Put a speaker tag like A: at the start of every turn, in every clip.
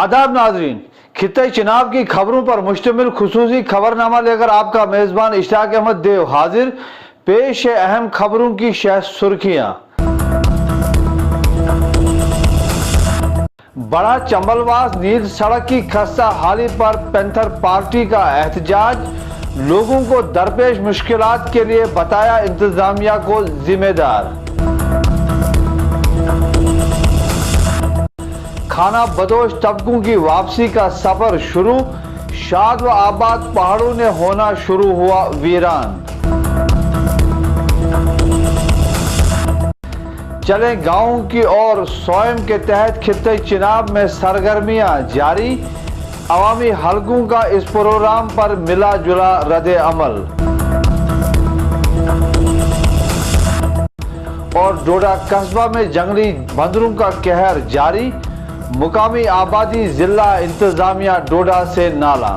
A: आदाब नाजरीन, खित्ते चिनाब की खबरों पर मुश्तमिल खुसूसी खबरनामा लेकर आपका मेजबान इश्ताक अहमद देव हाजिर। पेश है अहम खबरों की शह सुर्खियां। बड़ा चंबलवास नील सड़क की खस्ता हाली पर पैंथर पार्टी का एहतजाज। लोगों को दरपेश मुश्किलात के लिए बताया इंतजामिया को जिम्मेदार। खाना बदोश तबकों की वापसी का सफर शुरू। शाद व आबाद पहाड़ों ने होना शुरू हुआ वीरान। चले गांव की ओर सोयम के तहत खित्ते चिनाब में सरगर्मियां जारी। अवामी हलकों का इस प्रोग्राम पर मिला जुला रद्द अमल। और डोडा कस्बा में जंगली बंदरों का कहर जारी। मुकामी आबादी जिला इंतजामिया डोडा से नाला।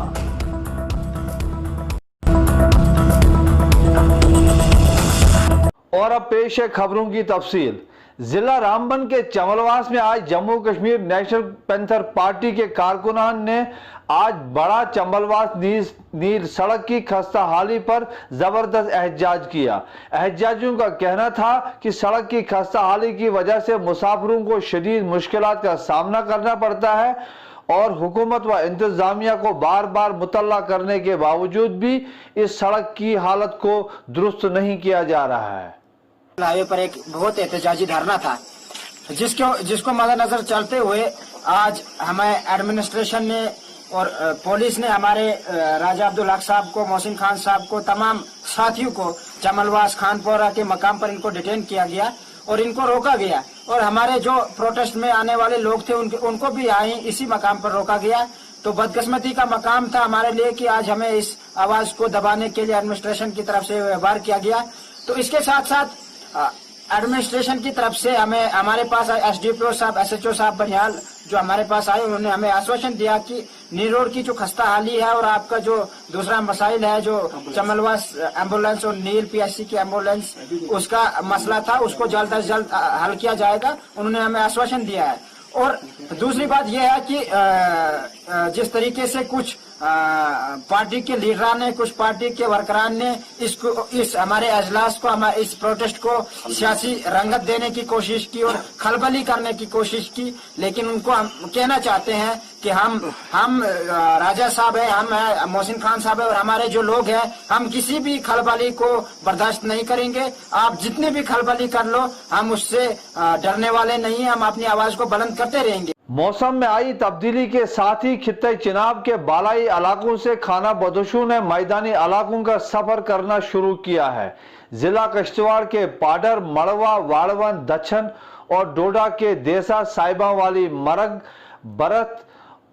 A: और अब पेश है खबरों की तफसील। जिला रामबन के चंबलवास में आज Jammu Kashmir national panther party के कारकुनान ने आज बड़ा चंबलवास नील सड़क की खस्ता हाली पर जबरदस्त एहतजाज किया। एहतजाजियों का कहना था कि सड़क की खस्ता हाली की वजह से मुसाफिरों को शदीद मुश्किलात का सामना करना पड़ता है और हुकूमत व इंतजामिया को बार बार मुतल्ला करने के बावजूद भी इस सड़क की हालत को दुरुस्त नहीं किया जा रहा है।
B: हाईवे पर एक बहुत एहतजाजी धरना था जिसको मद्देनजर चलते हुए आज हमें एडमिनिस्ट्रेशन ने और पुलिस ने हमारे राजा अब्दुल हक साहब को, मोहसिन खान साहब को, तमाम साथियों को चंबलवास खानपोरा के मकाम पर इनको डिटेन किया गया और इनको रोका गया। और हमारे जो प्रोटेस्ट में आने वाले लोग थे उनको भी इसी मकाम पर रोका गया। तो बदकिस्मती का मकाम था हमारे लिए कि आज हमें इस आवाज को दबाने के लिए एडमिनिस्ट्रेशन की तरफ से व्यवहार किया गया। तो इसके साथ साथ एडमिनिस्ट्रेशन की तरफ से हमारे पास एसडीपीओ साहब, एसएचओ साहब बनिहाल जो हमारे पास आए, उन्होंने हमें आश्वासन दिया कि नील रोड की जो खस्ता हाली है और आपका जो दूसरा मसाइल है जो चंबलवास एम्बुलेंस और नील पीएससी की एम्बुलेंस उसका मसला था, उसको जल्द अज जल्द हल किया जाएगा। उन्होंने हमें आश्वासन दिया है। और दूसरी बात यह है कि जिस तरीके से कुछ पार्टी के लीडरान ने, कुछ पार्टी के वर्करान ने इस हमारे अजलास को, हमारे इस प्रोटेस्ट को सियासी रंगत देने की कोशिश की और खलबली करने की कोशिश की, लेकिन उनको हम कहना चाहते हैं कि हम राजा साहब है, हम है मोहसिन खान साहब है और हमारे जो लोग हैं, हम किसी भी खलबली को बर्दाश्त नहीं करेंगे। आप जितनी भी खलबली कर लो, हम उससे डरने वाले नहीं हैं। हम अपनी आवाज को बुलंद करते रहेंगे।
A: मौसम में आई तब्दीली के साथ ही खित्ते चिनाब के बालाई इलाकों से खाना बदोशों ने मैदानी इलाकों का सफर करना शुरू किया है। जिला किश्तवाड़ के पाडर, मड़वा, वाड़वन, दच्छन और डोडा के देसा, साहिबा वाली, मरग, बरत,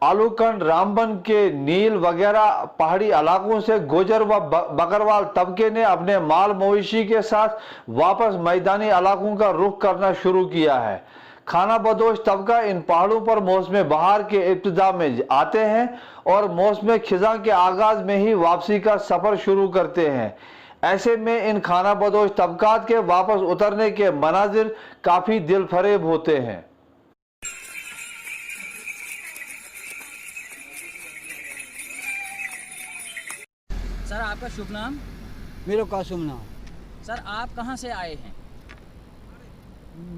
A: आलूकंड, रामबन के नील वगैरह पहाड़ी इलाकों से गुजर व बकरवाल तबके ने अपने माल मवेशी के साथ वापस मैदानी इलाकों का रुख करना शुरू किया है। खाना बदोश तबका इन पहाड़ों पर मौसम बहार के इब्तिदा में आते हैं और मौसम खिजा के आगाज में ही वापसी का सफर शुरू करते हैं। ऐसे में इन खाना बदोश तबकात के वापस उतरने के मनाजिर काफी दिल फरेब होते हैं।
C: सर, आपका शुभ नाम?
D: मेरा कासुम नाम।
C: सर, आप कहाँ से आए हैं?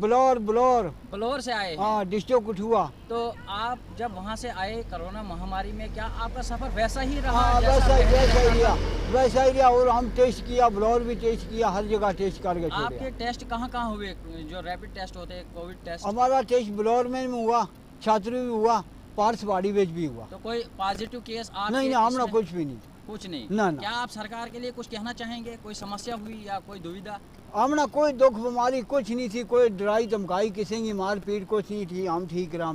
D: ब्लोर
C: से आए हैं।
D: हाँ, डिस्ट्रिक्ट कठुआ।
C: तो आप जब वहाँ से आए कोरोना महामारी में, क्या आपका सफर वैसा ही रहा?
D: हाँ, वैसा ही रहा। और हम टेस्ट किया, ब्लोर भी टेस्ट किया, हर जगह टेस्ट करके छोड़े।
C: आपके टेस्ट कहाँ हुए जो रैपिड टेस्ट होते हैं, कोविड टेस्ट?
D: हमारा टेस्ट ब्लोर में हुआ, छात्र भी हुआ, पार्स बाड़ी वेज भी हुआ।
C: तो कोई पॉजिटिव केस
D: नहीं, हमारा कुछ भी नहीं।
C: कुछ नहीं
D: ना।
C: क्या आप सरकार के लिए कुछ कहना चाहेंगे? कोई समस्या हुई या कोई दुविधा?
D: हमने कोई दुख बीमारी कुछ नहीं थी, कोई डराई धमकाई किसी की मारपीट कुछ नहीं थी। हम ठीक रहा।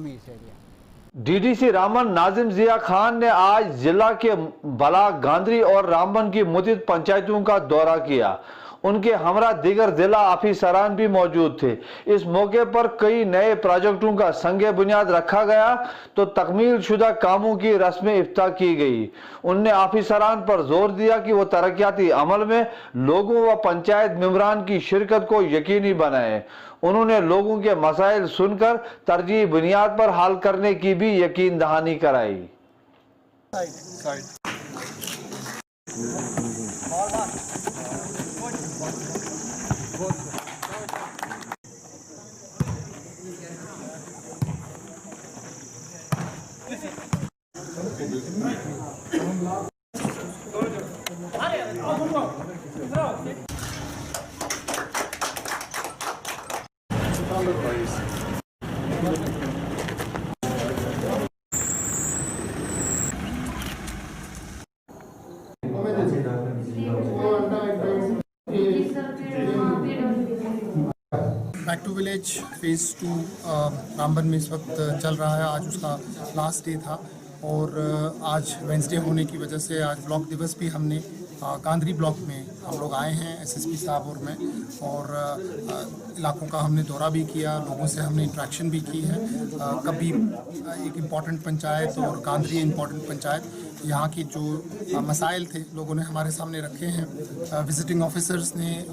A: डीडीसी रामबन नाजिम जिया खान ने आज जिला के बला, गांधरी और रामबन की मुतअद्दिद पंचायतों का दौरा किया। उनके हमरा दीगर जिला अफसरान भी मौजूद थे। इस मौके पर कई नए प्रोजेक्टों का संगे बुनियाद रखा गया तो तकमील शुदा कामों की रस्म इफ्ताह की गई। उनने अफसरान पर जोर दिया कि वो तरक्याती अमल में लोगों व पंचायत मेंबरान की शिरकत को यकीनी बनाए। उन्होंने लोगों के मसाइल सुनकर तरजीह बुनियाद पर हल करने की भी यकीन दहानी कराई।
E: Back to village phase 2 Ramban में इस वक्त चल रहा है। आज उसका लास्ट डे था और आज वेंसडे होने की वजह से आज ब्लॉक दिवस भी हमने कांदरी ब्लॉक में हम लोग आए हैं, एसएसपी साहब और मैं, और इलाकों का हमने दौरा भी किया, लोगों से हमने इंटरेक्शन भी की है। कभी एक इम्पॉर्टेंट पंचायत और कांदरी इम्पॉर्टेंट पंचायत, यहाँ की जो मसाइल थे लोगों ने हमारे सामने रखे हैं। विजिटिंग ऑफिसर्स ने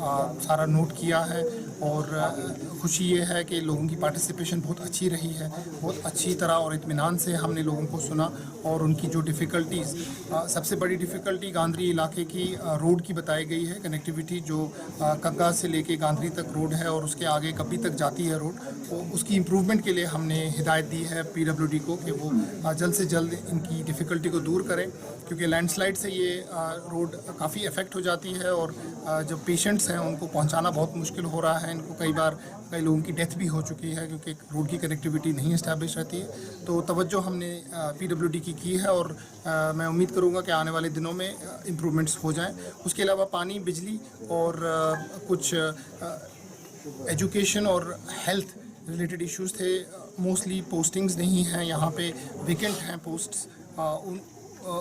E: सारा नोट किया है और खुशी ये है कि लोगों की पार्टिसिपेशन बहुत अच्छी रही है। बहुत अच्छी तरह और इत्मीनान से हमने लोगों को सुना और उनकी जो डिफ़िकल्टीज़, सबसे बड़ी डिफ़िकल्टी गांधरी इलाके की रोड की बताई गई है। कनेक्टिविटी जो कग्गा से लेके गांधरी तक रोड है और उसके आगे कब्बी तक जाती है रोड, तो उसकी इम्प्रूवमेंट के लिए हमने हिदायत दी है PWD को कि वो जल्द से जल्द इनकी डिफ़िकल्टी को दूर करें, क्योंकि लैंडस्लाइड से ये रोड काफ़ी अफेक्ट हो जाती है और जो पेशेंट्स हैं उनको पहुंचाना बहुत मुश्किल हो रहा है। इनको कई लोगों की डेथ भी हो चुकी है क्योंकि रोड की कनेक्टिविटी नहीं इस्टेब्लिश रहती है। तो तवज्जो हमने PWD की है और मैं उम्मीद करूंगा कि आने वाले दिनों में इम्प्रूवमेंट्स हो जाएं। उसके अलावा पानी, बिजली और कुछ एजुकेशन और हेल्थ रिलेटेड इश्यूज़ थे। मोस्टली पोस्टिंग्स नहीं हैं, यहाँ पे वेकेंट हैं पोस्ट्स,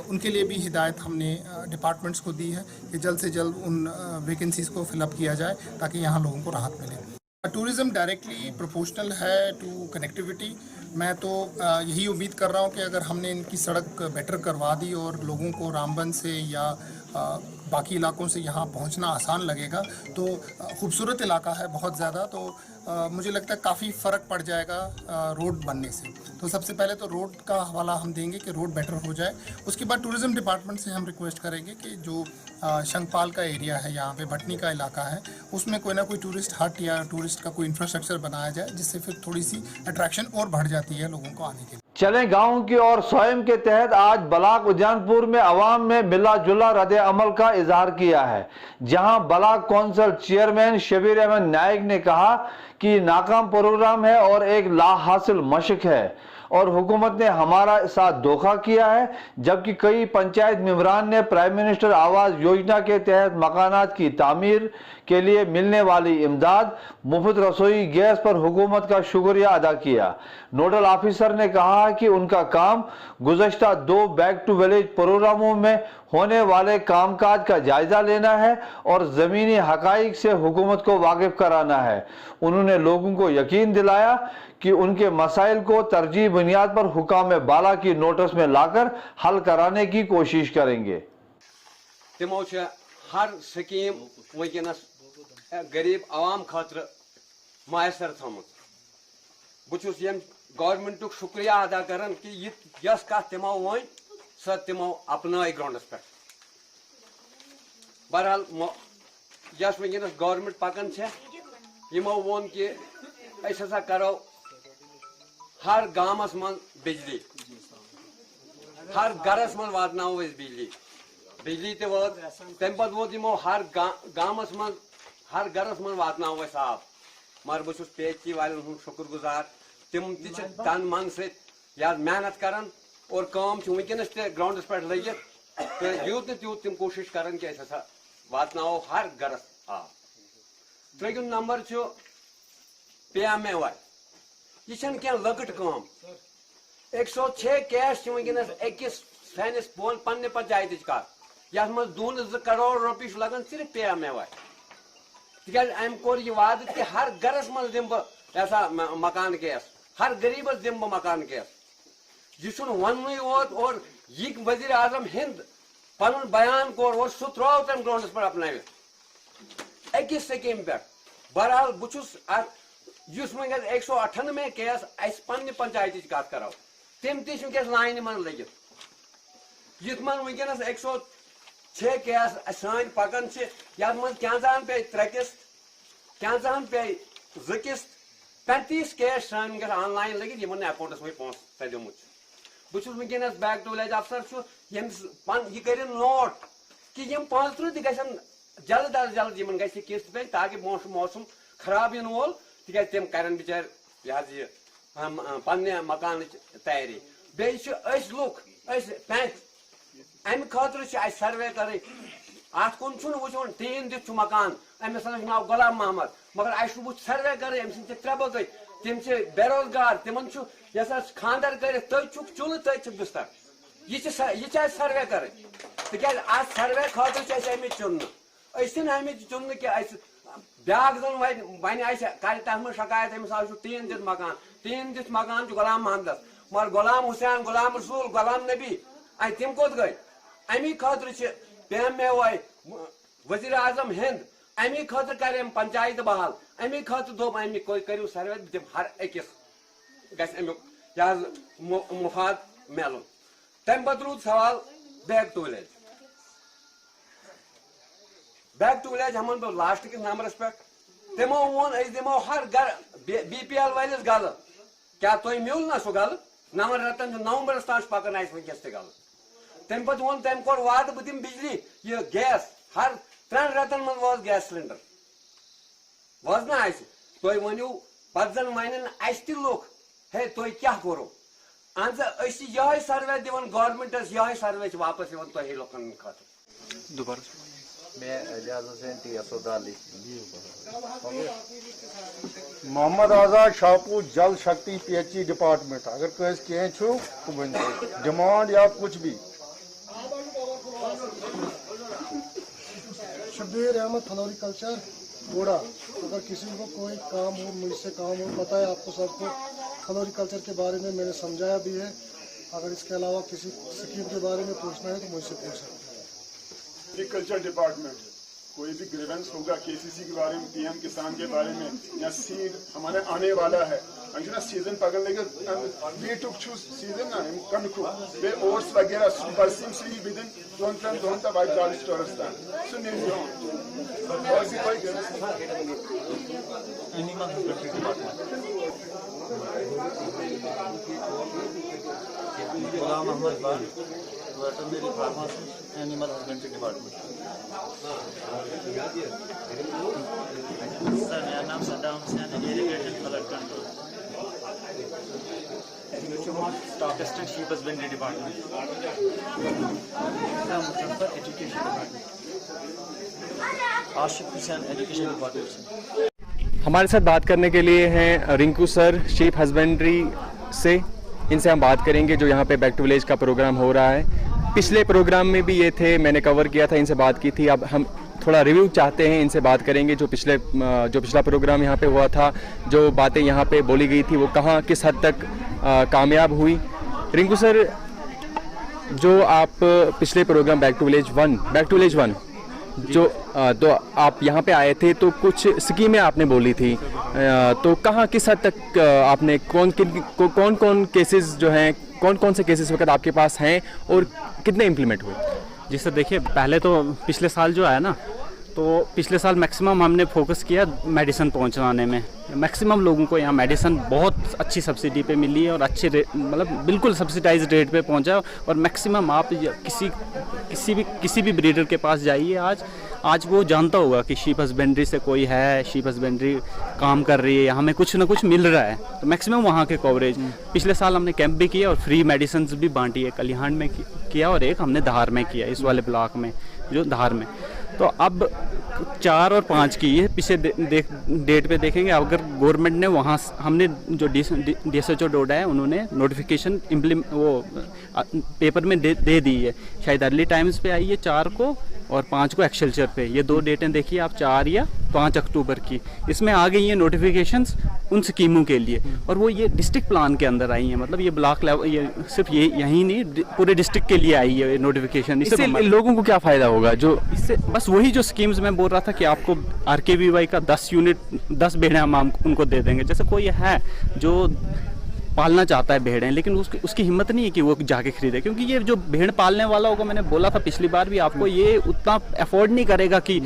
E: उनके लिए भी हिदायत हमने डिपार्टमेंट्स को दी है कि जल्द से जल्द उन वैकेंसीज़ को फिलअप किया जाए ताकि यहाँ लोगों को राहत मिले। टूरिज़्म डायरेक्टली प्रोपोर्शनल है टू कनेक्टिविटी। मैं तो यही उम्मीद कर रहा हूँ कि अगर हमने इनकी सड़क बेटर करवा दी और लोगों को रामबन से या बाकी इलाकों से यहाँ पहुँचना आसान लगेगा, तो खूबसूरत इलाका है बहुत ज़्यादा, तो मुझे लगता है काफ़ी फ़र्क पड़ जाएगा रोड बनने से। तो सबसे पहले तो रोड का हवाला हम देंगे कि रोड बेटर हो जाए। उसके बाद टूरिज़्म डिपार्टमेंट से हम रिक्वेस्ट करेंगे कि जो शंखपाल का एरिया है, यहाँ पे भटनी का इलाका है, उसमें कोई ना कोई टूरिस्ट हट या टूरिस्ट का कोई इंफ्रास्ट्रक्चर बनाया जाए, जिससे फिर थोड़ी सी अट्रैक्शन और बढ़ जाती है लोगों को आने के लिए।
A: चले गाँव की और स्वयं के तहत आज ब्लॉक उद्यानपुर में अवाम में मिला जुला रद्द अमल का इजहार किया है, जहां block council chairman Shabir Ahmad Naik ने कहा कि नाकाम प्रोग्राम है और एक लाहासिल मशक है और हुकूमत ने हमारा साथ धोखा किया है, जबकि कई पंचायत मेंबरान ने प्राइम मिनिस्टर आवास योजना के तहत मकानात की तामीर के लिए मिलने वाली इमदाद, मुफ्त रसोई गैस पर हुकूमत का शुक्रिया अदा किया। नोडल ऑफिसर ने कहा कि उनका काम गुज़श्ता 2 बैक टू विलेज प्रोग्रामों में होने वाले कामकाज का जायजा लेना है और ज़मीनी हकाइक से हुकूमत को वाकिफ कराना है। उन्होंने लोगों को यकीन दिलाया कि उनके मसाइल को तरजीह बुनियाद पर हुकाम बाला की नोटिस में लाकर हल कराने की कोशिश करेंगे।
F: तिमो हर स्कीम वनस गरीब आवाम खतर मैसर थमुत। बहुत गवर्नमेंट शुक्रिया अदा करान कि यस कत तिमो वन स तिमो अपनाई ग्राउंडस पे। बहरहाल यस वनस गवर्नमेंट पकान यमो वोन कि असा करो हर गामस मन बिजली, हर गरस मन वातनाओ बिजली, बिजली ते वोत तम पे वोत यमो हर गामस मन हर गरस मन वातनाओ आब। मगर बहुत PHC वाले शुक्र गुजार, तिम तन मन से मेहनत करान और काम वनस ग्राउंडस पे लगित, तो यूत न तूत तिम कोशिश करान कि हसा वातनाओ हर गरस आब। त्रिम नंबर PMAY, यह क्या लकट काम 106 कैश वनस अकिस सानिस पन्ने पंचायत कत, ये 2 करोड़ रुपये लगन सिर्फ PMAY। तिकाज अम कोर यह वाद कि हर गरस मज दिम बह मकान गैस, हर गरीबस दिम बह मकान गैस। यह वन और यह वजीर आजम हिंद पन बयान कोर और सह त्रो तम ग्राउंडस पर अपनावित अकिस स्कीम पे। बहरहाल बुस वनस 198 केस अस पन्ने पंचायत कत करो तम तस लाइन मन लगित युथ मन वनस 106 केस सान पकान ये मज कैंजान पे 3 किस्त, कैंजान पे 2 किस्त, 35 केस सान ऑनलाइन लगित यमन अकाउंटस वो पोस सदमुत। बुस वनस बैक टू विलेज अफसर यह कर नोट कि यम 35 गन जल्द अज जल्द यमन गि किस्त पे ताकि मौसम खराब इन वोल तिक तम कर बिचार यह पन्ने मकान तैयारी। बेस लुक पैंच अमि खतर सर्वे कर अत कुन वो टीन दिख मकान अमिस नाव गुलाम मोहम्मद मगर अस वो सर्वे कर अम सद 3 बचत तम बेरोजगार तिमन खानदार कर चुल तथ बिस्तर यह सर्वे कर तिक अत सर्वे खतर अमित चुन अमित चुन कि ब्या जन वन कर तथ शिकायत अमिस आज टीन दित मकान गुलाम मोहम्मद मगर गुलाम हुसैन, गुलाम रसूल, गुलाम नबी तम कोत गई अमी खतर पे मे वजीर आजम हिंद अमी खतर कर पंचायत बहाल अमी खतर दोप अमी करू सर्वे दिम हर अकिस गमिक मुफाद मिलन। तम पत रूद सवाल back to village. Back to village हमन बह लास्ट किस नंबरस पे तमो वोन दिमो हर घर BPL वालिस गल क्या तुम मिल ना सह गल 9 रतन नवंबरस तान पकान वनस तल। तम पे वो तम कोर वाद बह दिम बिजली यह गैस हर 3 रतन मन वो गैस सिलेंडर वज ना तुम वनु पे जन वन लुक हे तुम क्या करो अह यह सर्वे दिवन गवर्नमेंटस यह सर्वे वापस तुम लुकन खतर।
G: मोहम्मद आजाद शाहपुर जल शक्ति PHE डिपार्टमेंट अगर कह डिमांड या कुछ भी।
H: शब्बीर अहमद फ्लोरिकल्चर गोड़ा। अगर किसी को कोई काम हो मुझसे काम हो पता है आपको सबको फ्लोरिकल्चर के बारे में मैंने समझाया भी है। अगर इसके अलावा किसी स्कीम के बारे में पूछना है तो मुझसे पूछ सकते हैं।
I: एग्रीकल्चर डिपार्टमेंट कोई भी ग्रीवेंस होगा KCC के बारे में, PM किसान के बारे में या सीड हमारे आने वाला है अंजना सीजन पकड़ लेगा वी टुक चूज सीजन ना कन को बे ओट्स वगैरह बरसिम सी विदिन दोन ता वाइट गार्ड स्टोर्स ता सो न्यू जोन और सी कोई
J: animal husbandry department Ghulam Ahmad Bal veterinary pharmacist animal husbandry department. Sir मेरा नाम सद्दाम हुसैन है, irrigation flood control. Stock assistant sheep husbandry department. Muzaffar education department. Ashif Hussain education department.
K: हमारे साथ बात करने के लिए हैं रिंकू सर शीप हस्बेंड्री से। इनसे हम बात करेंगे जो यहाँ पे बैक टू विलेज का प्रोग्राम हो रहा है। पिछले प्रोग्राम में भी ये थे, मैंने कवर किया था, इनसे बात की थी। अब हम थोड़ा रिव्यू चाहते हैं, इनसे बात करेंगे जो पिछला प्रोग्राम यहाँ पे हुआ था, जो बातें यहाँ पे बोली गई थी वो कहाँ किस हद तक कामयाब हुई। रिंकू सर, जो आप पिछले program back to village one जो तो आप यहाँ पे आए थे तो कुछ स्कीमें आपने बोली थी, तो कहाँ किस हद तक आपने कौन कौन केसेस जो हैं, कौन कौन से केसेस वक्त आपके पास हैं और कितने इम्प्लीमेंट हुए?
L: जी सर, देखिए पहले तो पिछले साल जो आया ना, तो पिछले साल मैक्सिमम हमने फोकस किया मेडिसिन पहुंचाने में। मैक्सिमम लोगों को यहाँ मेडिसिन बहुत अच्छी सब्सिडी पे मिली है और अच्छे रेट, मतलब बिल्कुल सब्सिडाइज रेट पे पहुंचा। और मैक्सिमम आप किसी भी ब्रीडर के पास जाइए आज वो जानता होगा कि शीप हस्बेंड्री से कोई है, शीप हस्बेंड्री काम कर रही है, हमें कुछ ना कुछ मिल रहा है। तो मैक्सिमम वहाँ के कवरेज। पिछले साल हमने कैंप भी किया और फ्री मेडिसिन भी बांटी है। कलिहान में किया और एक हमने धार में किया, इस वाले ब्लॉक में जो धार में। तो अब 4 और 5 की ये पीछे डेट पे देखेंगे। अगर गवर्नमेंट ने वहाँ हमने जो DSHO डोडा है उन्होंने नोटिफिकेशन वो पेपर में दे दी है। शायद अर्ली टाइम्स पे आई है 4 को और 5 को एक्सलचर पे। ये 2 डेटें देखिए आप, 4 या 5 अक्टूबर की, इसमें आ गई हैं नोटिफिकेशंस उन स्कीमों के लिए, और वो ये डिस्ट्रिक्ट प्लान के अंदर आई हैं। मतलब ये ब्लॉक लेवल, ये सिर्फ ये यहीं नहीं, पूरे डिस्ट्रिक्ट के लिए आई है नोटिफिकेशन।
K: इससे लोगों को क्या फ़ायदा होगा? जो
L: इससे बस वही जो स्कीम्स मैं बोल रहा था कि आपको RKVY का 10 यूनिट 10 भेड़ें हम उनको दे देंगे। जैसे कोई है जो पालना चाहता है भेड़ें, लेकिन उसकी हिम्मत नहीं है कि वो जाके खरीदे, क्योंकि ये जो भेड़ पालने वाला होगा, मैंने बोला था पिछली बार भी आपको, ये उतना अफोर्ड नहीं करेगा कि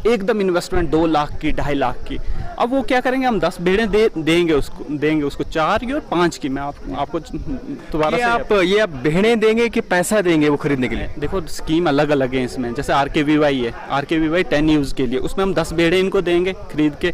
L: एकदम इन्वेस्टमेंट 2 लाख की 2.5 लाख की। अब वो क्या करेंगे, हम 10 भेड़ें देंगे उसको 4 की और 5 की। मैं आपको दोबारा
K: ये आप भेड़ें देंगे कि पैसा देंगे वो खरीदने के लिए?
L: देखो स्कीम अलग अलग है इसमें। जैसे RKVY है, RKVY 10 यूज़ के लिए, उसमें हम 10 भेड़ें इनको देंगे खरीद के।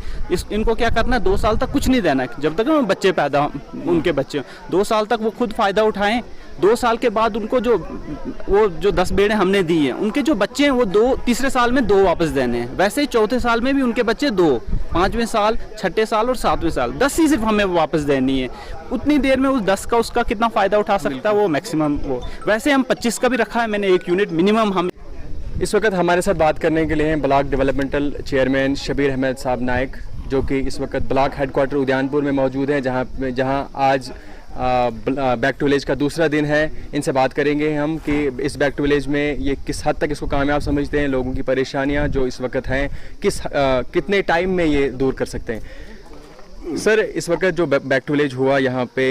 L: इनको क्या करना है, 2 साल तक कुछ नहीं देना है, जब तक बच्चे पैदा उनके बच्चे 2 साल तक वो खुद फ़ायदा उठाएं। 2 साल के बाद उनको जो 10 भेड़ें हमने दी हैं, उनके जो बच्चे हैं वो तीसरे साल में 2 वापस देने हैं। वैसे ही चौथे साल में भी उनके बच्चे 2, 5वें साल, 6ठे साल और 7वें साल 10 ही सिर्फ हमें वापस देनी है। उतनी देर में उस 10 का उसका कितना फ़ायदा उठा सकता है वो मैक्सिमम। वो वैसे हम 25 का भी रखा है मैंने, 1 यूनिट मिनिमम। हम
K: इस वक्त हमारे साथ बात करने के लिए हैं block developmental chairman Shabir Ahmad साहब नायक, जो कि इस वक्त ब्लॉक हेडक्वार्टर उद्यानपुर में मौजूद हैं, जहां आज बैक टू विलेज का दूसरा दिन है। इनसे बात करेंगे हम कि इस बैक टू विलेज में ये किस हद तक इसको कामयाब समझते हैं, लोगों की परेशानियां जो इस वक्त हैं कितने टाइम में ये दूर कर सकते हैं। सर, इस वक्त जो बैक टू विलेज हुआ, यहाँ पे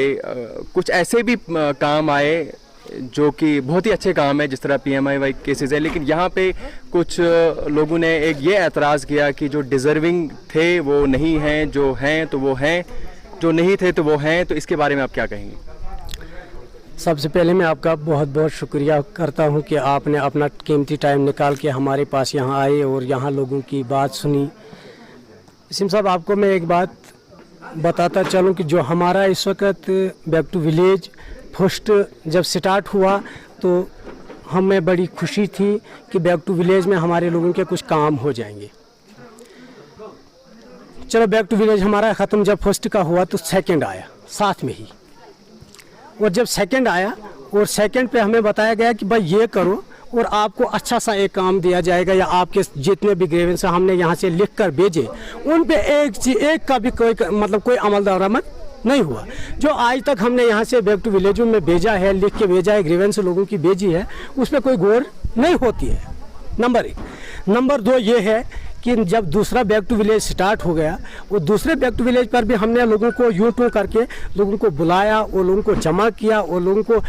K: कुछ ऐसे भी काम आए जो कि बहुत ही अच्छे काम है, जिस तरह PMIY केसेस है, लेकिन यहाँ पे कुछ लोगों ने ये एतराज़ किया कि जो डिज़र्विंग थे वो नहीं हैं, जो हैं तो वो हैं, जो नहीं थे तो वो हैं। तो इसके बारे में आप क्या कहेंगे?
M: सबसे पहले मैं आपका बहुत बहुत शुक्रिया करता हूं कि आपने अपना कीमती टाइम निकाल के हमारे पास यहां आए और यहां लोगों की बात सुनी। सिम साहब, आपको मैं एक बात बताता चलूं कि जो हमारा इस वक्त बैक टू विलेज फर्स्ट जब स्टार्ट हुआ तो हमें बड़ी खुशी थी कि बैक टू विलेज में हमारे लोगों के कुछ काम हो जाएंगे। चलो बैक टू विलेज हमारा ख़त्म जब फर्स्ट का हुआ तो सेकंड आया साथ में ही, और जब सेकंड आया और सेकंड पे हमें बताया गया कि भाई ये करो और आपको अच्छा सा एक काम दिया जाएगा, या आपके जितने भी ग्रीवेंस हमने यहाँ से लिख कर भेजे उन पे एक का भी कोई मतलब कोई अमल दरामद नहीं हुआ। जो आज तक हमने यहाँ से बैक टू विलेजों में भेजा है, लिख के भेजा है, ग्रीवेंस लोगों की भेजी है, उस पर कोई गौर नहीं होती है। नंबर 1। नंबर 2 ये है कि जब दूसरा बैक टू विलेज स्टार्ट हो गया, वो दूसरे बैक टू विलेज पर भी हमने लोगों को यूं करके लोगों को बुलाया और लोगों को जमा किया और लोगों को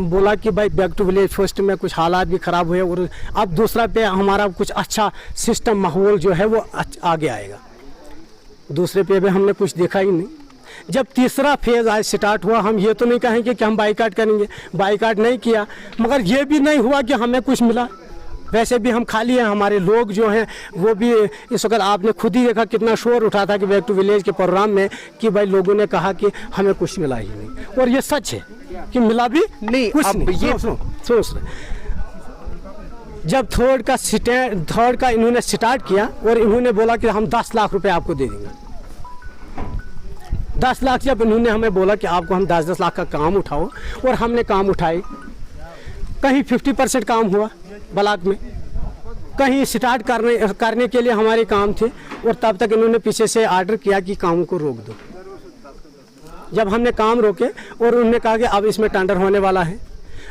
M: बोला कि भाई बैक टू विलेज फर्स्ट में कुछ हालात भी ख़राब हुए और अब दूसरा पे हमारा कुछ अच्छा सिस्टम माहौल जो है वो आगे आएगा। दूसरे पे भी हमने कुछ देखा ही नहीं। जब तीसरा फेज़ आज स्टार्ट हुआ, हम ये तो नहीं कहेंगे कि हम बाइकाट करेंगे, बाइकाट नहीं किया, मगर ये भी नहीं हुआ कि हमें कुछ मिला। वैसे भी हम खाली हैं, हमारे लोग जो हैं वो भी इस वक्त आपने खुद ही देखा कितना शोर उठा था कि बैक टू विलेज के प्रोग्राम में कि भाई लोगों ने कहा कि हमें कुछ मिला ही नहीं, और ये सच है कि मिला भी नहीं कुछ नहीं। ये सोच जब थर्ड का इन्होंने स्टार्ट किया और इन्होंने बोला कि हम 10 लाख रुपए आपको दे देंगे। 10 लाख जब इन्होंने हमें बोला कि आपको हम 10-10 लाख का काम उठाओ, और हमने काम उठाए, कहीं 50% काम हुआ ब्लॉक में, कहीं स्टार्ट करने के लिए हमारे काम थे, और तब तक इन्होंने पीछे से आर्डर किया कि काम को रोक दो। जब हमने काम रोके और उन्होंने कहा कि अब इसमें टेंडर होने वाला है,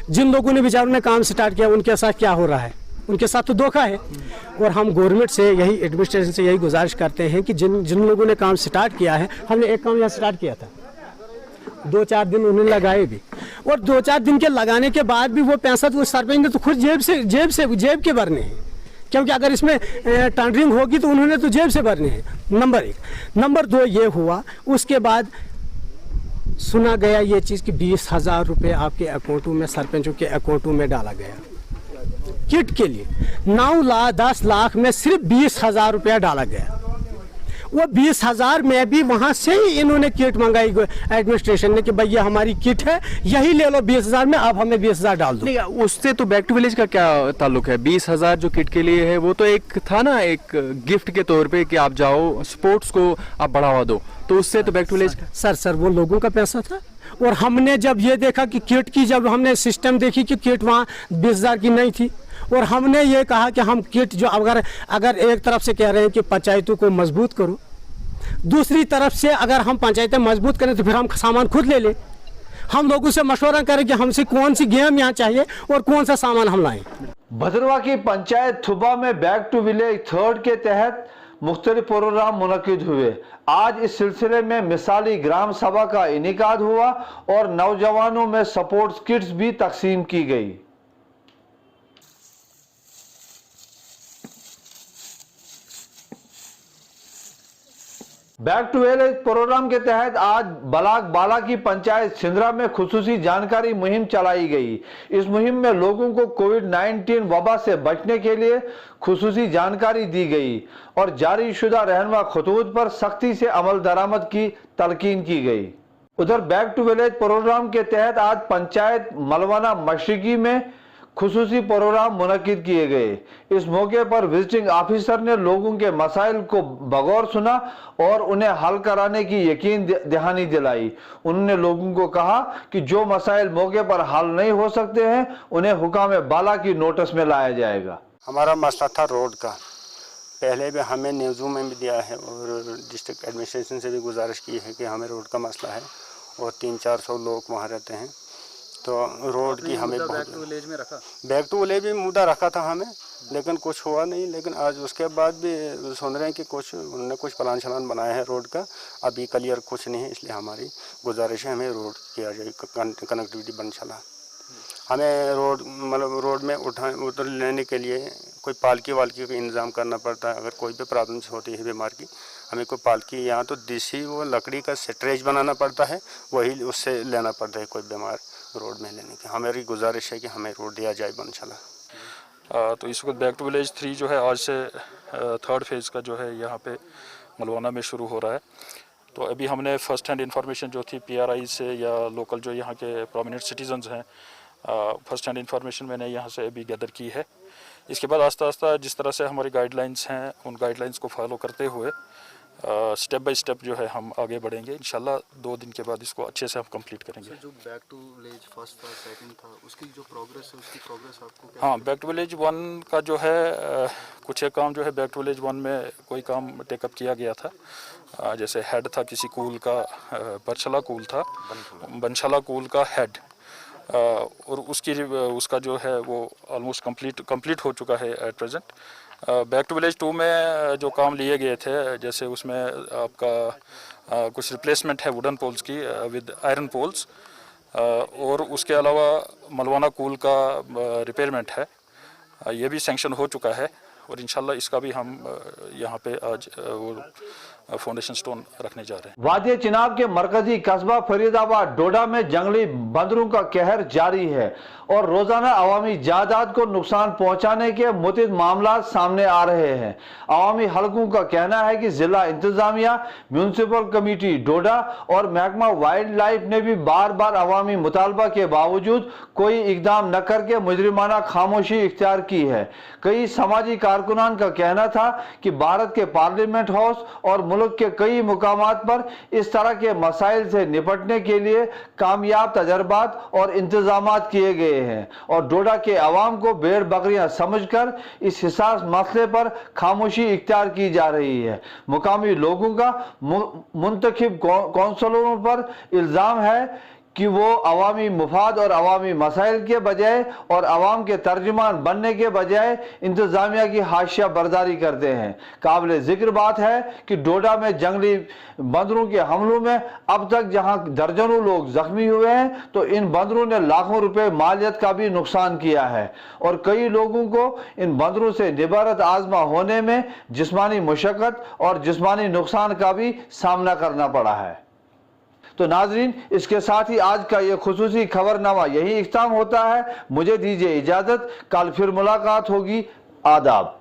M: जिन लोगों ने बेचारों ने काम स्टार्ट किया उनके साथ क्या हो रहा है, उनके साथ तो धोखा है। और हम गवर्नमेंट से यही एडमिनिस्ट्रेशन से यही गुजारिश करते हैं कि जिन लोगों ने काम स्टार्ट किया है, हमने एक काम यहाँ स्टार्ट किया था, 2-4 दिन उन्होंने लगाए भी, और 2-4 दिन के लगाने के बाद भी वो पैसा तो सरपंच ने तो खुद जेब के भरने हैं, क्योंकि अगर इसमें टेंडरिंग होगी तो उन्होंने तो जेब से भरने हैं। नंबर 1। नंबर 2 ये हुआ, उसके बाद सुना गया ये चीज़ कि 20,000 रुपये आपके अकाउंटों में, सरपंचों के अकाउंटों में डाला गया किट के लिए। 9-10 लाख में सिर्फ 20,000 रुपया डाला गया। वो 20,000 में भी वहाँ से ही इन्होंने किट मंगाई एडमिनिस्ट्रेशन ने कि भैया हमारी किट है, यही ले लो 20,000 में, अब हमें 20,000 डाल दो।
K: उससे तो बैक टू विलेज का क्या ताल्लुक है? 20,000 जो किट के लिए है वो तो एक था ना, एक गिफ्ट के तौर पे कि आप जाओ स्पोर्ट्स को आप बढ़ावा दो, तो उससे तो बैक टू विलेज
M: सर वो लोगों का पैसा था। और हमने जब ये देखा कि किट की, जब हमने सिस्टम देखी कि किट वहाँ 20,000 की नहीं थी, और हमने ये कहा कि हम किट जो अगर एक तरफ से कह रहे हैं कि पंचायतों को मजबूत करो, दूसरी तरफ से अगर हम पंचायतें मजबूत करें तो फिर हम सामान खुद ले लें। हम लोगों से मशवरा करें कि हमसे कौन सी गेम यहाँ चाहिए और कौन सा सामान हम लाएं।
A: भद्रवा की पंचायत थुबा में बैक टू विलेज 3rd के तहत मुख्तलिफ प्रोग्राम मुनक्किद हुए। आज इस सिलसिले में मिसाली ग्राम सभा का इनेकाद हुआ और नौजवानों में सपोर्ट किट्स भी तकसीम की गई। बैक टू विलेज प्रोग्राम के तहत आज बलाक बाला की पंचायत सिंदरा में खुसूसी जानकारी मुहिम चलाई गई। इस मुहिम में लोगों को कोविड-19 वबा से बचने के लिए खुसूसी जानकारी दी गई और जारी शुदा रहनुमा खतूत पर सख्ती से अमल दरामद की तलकीन की गई। उधर बैक टू विलेज प्रोग्राम के तहत आज पंचायत मलवाना मशरिकी में खुसूसी प्रोग्राम मुनक्किद किए गए। इस मौके पर विजिटिंग ऑफिसर ने लोगों के मसाइल को बगौर सुना और उन्हें हल कराने की यकीन दहानी दिलाई। उन्होंने लोगों को कहा कि जो मसाइल मौके पर हल नहीं हो सकते हैं उन्हें हुकाम बाला की नोटिस में लाया जाएगा।
N: हमारा मसला था रोड का, पहले भी हमें न्यूज़ों में भी दिया है और डिस्ट्रिक्ट एडमिनिस्ट्रेशन से भी गुजारिश की है कि हमें रोड का मसला है और 300-400 लोग वहाँ रहते हैं, तो रोड की हमें बैक टू विलेज भी मुद्दा रखा था हमें, लेकिन कुछ हुआ नहीं। लेकिन आज उसके बाद भी सुन रहे हैं कि कुछ उन्होंने कुछ प्लान शलान बनाया है रोड का, अभी क्लियर कुछ नहीं है। इसलिए हमारी गुजारिश है हमें रोड किया जाए, कनेक्टिविटी बन चला। हमें रोड मतलब रोड में उतर लेने के लिए कोई पालकी वालकी का इंतज़ाम करना पड़ता है। अगर कोई भी प्रॉब्लम होती है बीमार की, हमें कोई पालकी यहाँ तो देसी वो लकड़ी का स्ट्रेच बनाना पड़ता है, वही उससे लेना पड़ता है कोई बीमार रोड में लेने की। हमारी गुजारिश है कि हमें रोड दिया जाए इंशाल्लाह।
O: तो इस वक्त बैक टू विलेज 3 जो है आज से 3rd फेज़ का जो है यहाँ पे मलवाना में शुरू हो रहा है। तो अभी हमने फ़र्स्ट हैंड इंफॉर्मेशन जो थी PRI से या लोकल जो यहाँ के प्रोमिनेंट सिटीजन्स हैं, फ़र्स्ट हैंड इंफॉर्मेशन मैंने यहाँ से अभी गैदर की है। इसके बाद आस्ता आस्ता जिस तरह से हमारी गाइडलाइंस हैं उन गाइडलाइंस को फॉलो करते हुए स्टेप बाय स्टेप जो है हम आगे बढ़ेंगे। इंशाल्लाह 2 दिन के बाद इसको अच्छे से हम कंप्लीट करेंगे।
J: जो बैक टू विलेज फर्स्ट था, सेकंड था, उसकी जो प्रोग्रेस है उसकी प्रोग्रेस आपको क्या?
O: हाँ, बैक टू विलेज 1 का जो है कुछ एक काम जो है बैक टू विलेज 1 में कोई काम टेकअप किया गया था। जैसे हेड था किसी कूल का, बरछला कूल था, बनशाला कूल का हेड, और उसका जो है वो ऑलमोस्ट कंप्लीट हो चुका है at present. Back to village 2 में जो काम लिए गए थे, जैसे उसमें आपका कुछ रिप्लेसमेंट है वुडन पोल्स की विद आयरन पोल्स, और उसके अलावा मलवाना कूल का रिपेयरमेंट है, ये भी सैंक्शन हो चुका है और इंशाल्लाह इसका भी हम यहाँ पे आज वो फाउंडेशन स्टोन रखने जा रहे हैं।
A: वादी चिनाब के मरकजी कस्बा फरीदाबाद डोडा में जंगली बंदरों का कहर जारी है और रोजाना अवामी जायदाद को नुकसान पहुंचाने के मुतअद्दिद मामला सामने आ रहे हैं। अवामी हलकों का कहना है कि जिला इंतजामिया, म्यूनसिपल कमेटी डोडा और महकमा वाइल्ड लाइफ ने भी बार बार अवामी मुतालबा के बावजूद कोई इकदाम न करके मुजरिमाना खामोशी इख्तियार की है। कई समाजी कारकुनान का कहना था कि भारत के पार्लियामेंट हाउस और मुल्क के कई मुकामात पर इस तरह के मसाइल से निपटने के लिए कामयाब तजर्बात और इंतजामात किए गए हैं और डोडा के अवाम को भेड़ बकरियां समझकर इस हिसास मसले पर खामोशी इख्तियार की जा रही है। मुकामी लोगों का मुंतखब कौंसलरों पर इल्जाम है कि वो अवामी मुफाद और अवामी मसाइल के बजाय और अवाम के तर्जुमान बनने के बजाय इंतजामिया की हाशिया बर्दारी करते हैं। काबिल जिक्र बात है कि डोडा में जंगली बंदरों के हमलों में अब तक जहां दर्जनों लोग जख्मी हुए हैं, तो इन बंदरों ने लाखों रुपए मालियत का भी नुकसान किया है और कई लोगों को इन बंदरों से निबारत आजमा होने में जिस्मानी मुशक्कत और जिस्मानी नुकसान का भी सामना करना पड़ा है। तो नाजरीन, इसके साथ ही आज का ये खुसूसी खबरनामा यही इख्ताम होता है। मुझे दीजिए इजाजत, कल फिर मुलाकात होगी। आदाब।